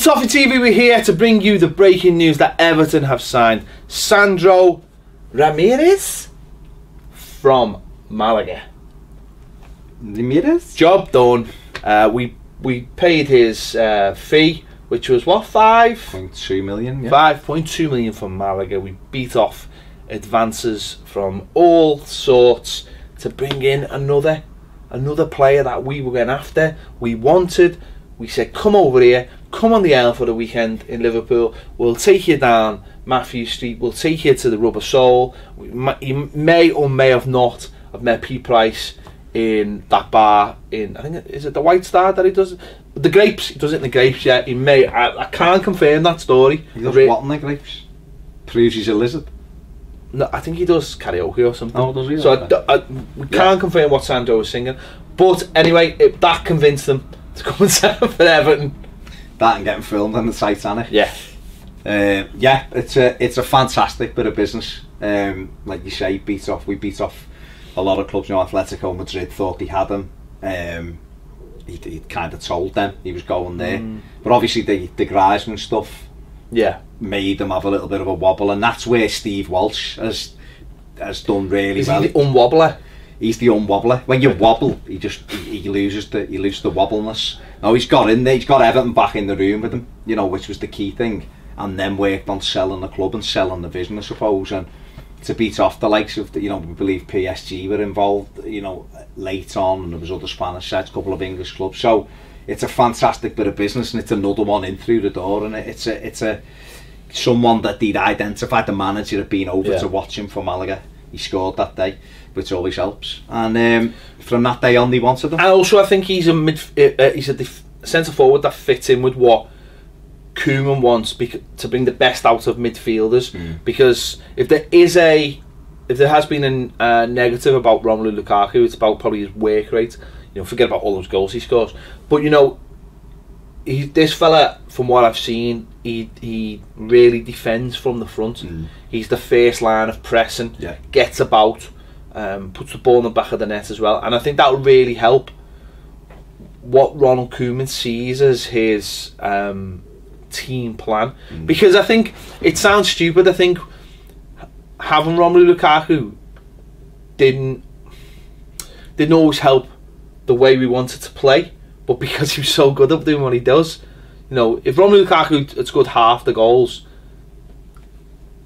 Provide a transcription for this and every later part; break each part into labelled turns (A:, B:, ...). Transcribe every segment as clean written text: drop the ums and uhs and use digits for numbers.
A: Toffee TV, we're here to bring you the breaking news that Everton have signed Sandro Ramirez from Malaga.
B: Ramirez?
A: Job done. We paid his fee, which was what,
B: 5.2 million. Yeah.
A: 5.2 million from Malaga. We beat off advances from all sorts to bring in another player that we were going after. We wanted. We said, come over here, come on the island for the weekend in Liverpool. We'll take you down Matthew Street. We'll take you to the Rubber Soul. You may or may have not have met Pete Price in that bar in, I think, is it the White Star that he does? The Grapes. He does it in the Grapes, yeah. He may. I can't confirm that story.
B: He does what in the Grapes? Proves he's a lizard.
A: No, I think he does karaoke or something.
B: Oh, does he?
A: So we can't confirm what Sandro was singing. But anyway, that convinced them to come and sign for Everton.
B: That and getting filmed on the Titanic.
A: Yeah.
B: Yeah, it's a fantastic bit of business. Like you say, we beat off a lot of clubs. You know, Atletico Madrid thought he had him. He kind of told them he was going there. But obviously the Griezmann stuff, yeah, made him have a little bit of a wobble, and that's where Steve Walsh has done really well.
A: Is he the unwobbler?
B: He's the unwobbler. When you wobble, he loses the wobbleness. No, he's got in there. He's got Everton back in the room with him, you know, which was the key thing, and then worked on selling the club and selling the vision, I suppose, and to beat off the likes of, you know, we believe PSG were involved, you know, late on, and there was other Spanish sides, a couple of English clubs. So it's a fantastic bit of business, and it's another one in through the door, and it's a someone that they'd identified. The manager had been over to watch him for Malaga. He scored that day, which always helps. And from that day on, they wanted him. And
A: also, I think he's a centre forward that fits in with what Koeman wants to bring the best out of midfielders. Because if there has been a negative about Romelu Lukaku, it's about probably his work rate. You know, forget about all those goals he scores. But you know, this fella, from what I've seen, he really defends from the front. He's the first line of pressing, gets about, puts the ball in the back of the net as well, and I think that will really help what Ronald Koeman sees as his team plan. Because I think it sounds stupid. I think having Romelu Lukaku didn't always help the way we wanted to play, but because he was so good at doing what he does, you know, if Romelu Lukaku had scored half the goals,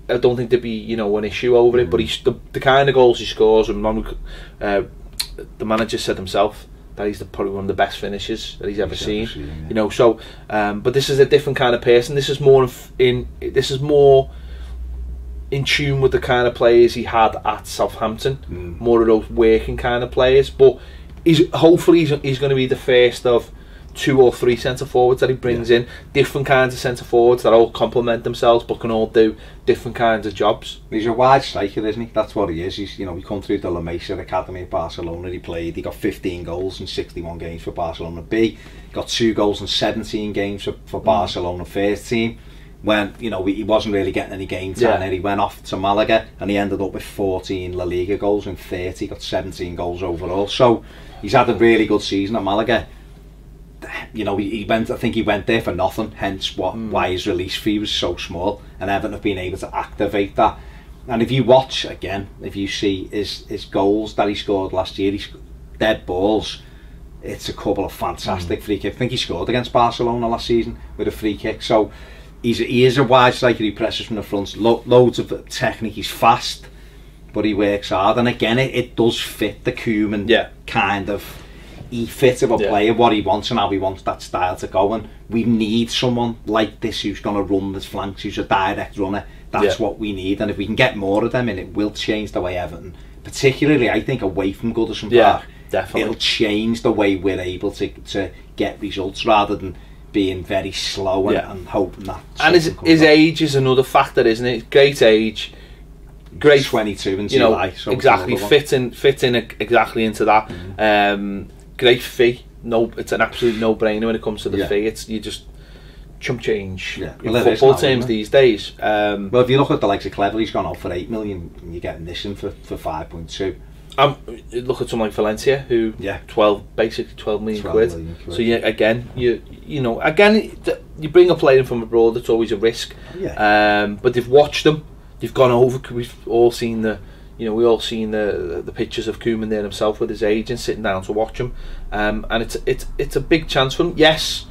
A: I don't think there'd be, you know, an issue over it. But he's the kind of goals he scores, and the manager said himself that he's probably one of the best finishers that he's ever seen. You know, so but this is a different kind of person. This is more in tune with the kind of players he had at Southampton, more of those working kind of players. But hopefully he's going to be the first of 2 or 3 centre forwards that he brings in, different kinds of centre forwards that all complement themselves but can all do different kinds of jobs.
B: He's a wide striker, isn't he? That's what he is. He's, you know, he come through the La Masia Academy at Barcelona. He got 15 goals in 61 games for Barcelona B. He got 2 goals in 17 games for Barcelona first team. When, you know, he wasn't really getting any game time there. He went off to Malaga and he ended up with 14 La Liga goals in 30. Got 17 goals overall. So he's had a really good season at Malaga. You know, I think he went there for nothing, hence why his release fee was so small, and Everton have been able to activate that. And if you watch again, if you see his goals that he scored last year, dead balls, it's a couple of fantastic free kicks. I think he scored against Barcelona last season with a free kick. So he is a wide striker. He presses from the front, loads of technique. He's fast, but he works hard. And again, it does fit the Koeman kind of. He fits of a player, what he wants and how he wants that style to go, and we need someone like this who's going to run the flanks, who's a direct runner. That's what we need, and if we can get more of them, and it will change the way Everton, particularly I think away from Goodison Park,
A: definitely,
B: it'll change the way we're able to get results rather than being very slow and hoping that. And
A: his age is another factor, isn't it? Great age, great
B: 22 in July,
A: so exactly fit in exactly into that. Great fee. No, it's an absolute no-brainer when it comes to the fee. It's you just chump change in football terms these days.
B: Well, if you look at the likes of Cleverley, he's gone out for 8 million, and you're getting this in for 5.2.
A: Look at someone like Valencia, who basically 12 million quid. So yeah, again, you bring a player in from abroad, it's always a risk.
B: Yeah.
A: But they've watched them. They've gone over. We've all seen the pictures of Koeman there himself with his agent sitting down to watch him. And it's a big chance for him. Yes,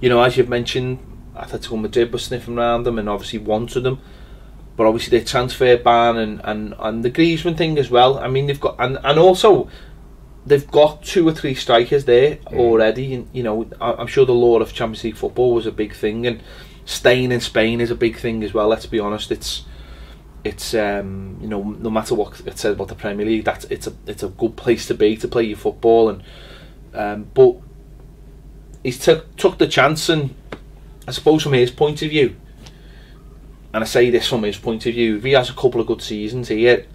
A: as you've mentioned, Atletico Madrid was sniffing around them and obviously wanted them. But obviously their transfer ban and the Griezmann thing as well. I mean, they've got and also they've got 2 or 3 strikers there already. And I'm sure the law of Champions League football was a big thing, and staying in Spain is a big thing as well. Let's be honest. It's no matter what it says about the Premier League, it's a good place to be to play your football. And but he's took the chance, and I suppose from his point of view. And I say this from his point of view, if he has a couple of good seasons here,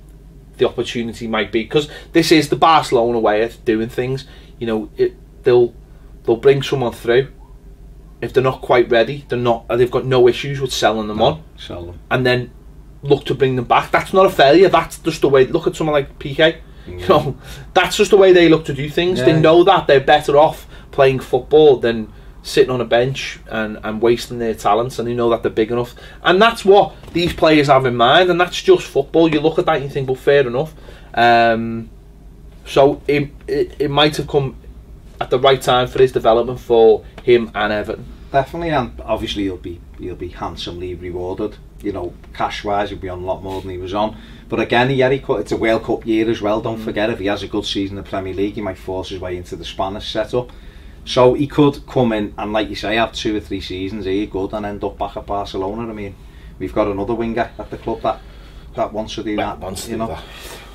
A: the opportunity might be, because this is the Barcelona way of doing things. They'll bring someone through. If they're not quite ready, they've got no issues with selling them on.
B: Sell them.
A: And then look to bring them back. That's not a failure. That's just the way. Look at someone like Piqué. That's just the way they look to do things. They know that they're better off playing football than sitting on a bench and wasting their talents, and they know that they're big enough, and that's what these players have in mind, and that's just football. You look at that and you think, well, fair enough. So it might have come at the right time for his development for him and Everton.
B: Definitely, and obviously he'll be handsomely rewarded. Cash wise, he'll be on a lot more than he was on. But again, it's a World Cup year as well. Don't forget, if he has a good season in the Premier League, he might force his way into the Spanish setup. So he could come in and, like you say, have 2 or 3 seasons here good and end up back at Barcelona. I mean, we've got another winger at the club that wants to do that.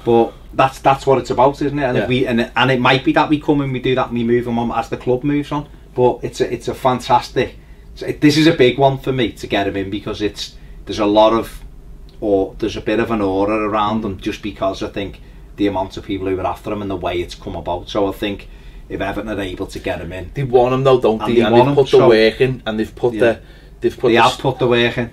B: But that's what it's about, isn't it? And and it might be that we come and we do that and we move him on as the club moves on. But it's a fantastic. This is a big one for me to get him in, because there's a bit of an aura around him, just because I think the amount of people who are after him and the way it's come about. So I think if Everton are able to get him in,
A: they want him though, don't they? And they've put the work in, and they've put the
B: work in,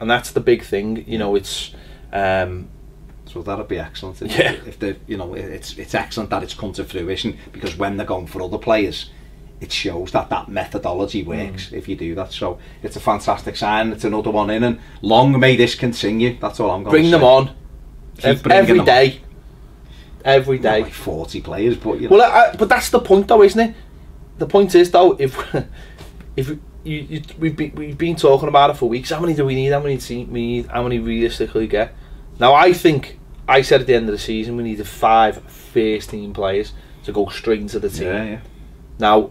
A: and that's the big thing. It's
B: so that'd be excellent. If it's excellent that it's come to fruition, because when they're going for other players, it shows that methodology works if you do that. So it's a fantastic sign. It's another one in, and long may this continue. That's all I'm going to say.
A: Bring them on every day. Every day.
B: Not like 40 players, but
A: but that's the point, though, isn't it? The point is, though, if we've been talking about it for weeks. How many do we need? How many realistically get? Now, I think I said at the end of the season we needed 5 first team players to go straight into the team.
B: Yeah.
A: Now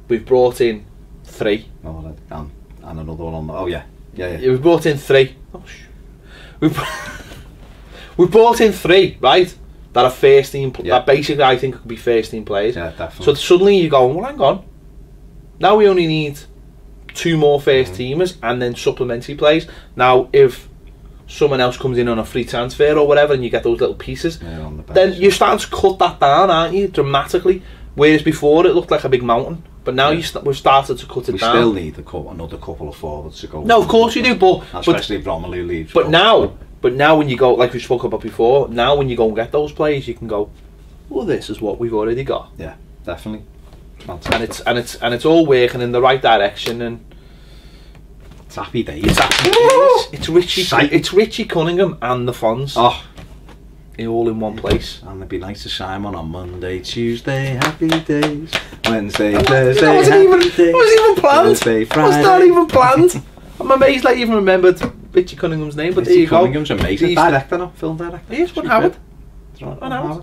A: we've brought in 3.
B: Oh, and another one on the. Oh yeah.
A: We've brought in 3. We've brought in 3, right? That are first team. That basically I think could be first team players.
B: Yeah, definitely.
A: So suddenly you're going, well, hang on. Now we only need 2 more first teamers and then supplementary players. Now if someone else comes in on a free transfer or whatever, and you get those little pieces,
B: on the bench,
A: then you're starting to cut that down, aren't you? Dramatically. Whereas before it looked like a big mountain, but now we've started to cut it down.
B: We still need another couple of forwards to go.
A: No, of course you do, but
B: especially if Romelu leaves.
A: But now when you go, like we spoke about before, now when you go and get those players, you can go, well, this is what we've already got.
B: Yeah, definitely.
A: Fantastic. And it's all working in the right direction, and
B: it's happy days.
A: It's Richie Cunningham and the Fonz.
B: Oh,
A: all in one place.
B: And it'd be nice to sign one on Monday, Tuesday, happy days. Wednesday, Thursday, happy days.
A: It wasn't even planned.
B: Thursday, Friday.
A: It's not even planned. I'm amazed I even remembered Richie Cunningham's name, but there you go.
B: Cunningham's amazing. Director now, film director.
A: He is, one Howard.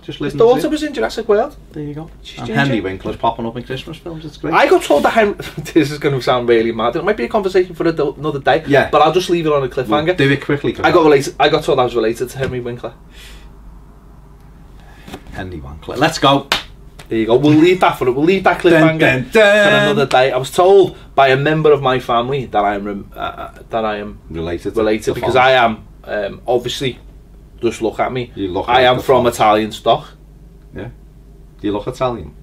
B: Just
A: his daughter was in Jurassic World.
B: There you go. And Henry Winkler's popping up in Christmas films. It's great.
A: I got told that this is going to sound really mad. It might be a conversation for another day.
B: Yeah.
A: But I'll just leave it on a cliffhanger.
B: We'll do it quickly.
A: I got told I was related to Henry Winkler.
B: Henry Winkler. Let's go.
A: There you go. We'll leave that cliffhanger for another day. I was told by a member of my family that I am related because I am obviously. Just look at me. I am from Italian stock.
B: Yeah. Do you look Italian?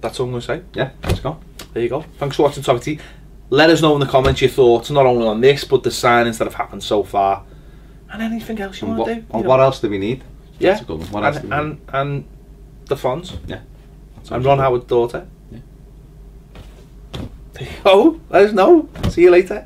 A: That's all I'm going to say.
B: Yeah, let's go.
A: There you go. Thanks for watching Toffee TV. Let us know in the comments your thoughts, not only on this, but the signings that have happened so far. And anything else you want to do.
B: And what else do we need?
A: Yeah.
B: That's a good one. What else do we need?
A: And the Fonz.
B: Yeah.
A: And Ron Howard's daughter.
B: Yeah.
A: Oh, let us know. See you later.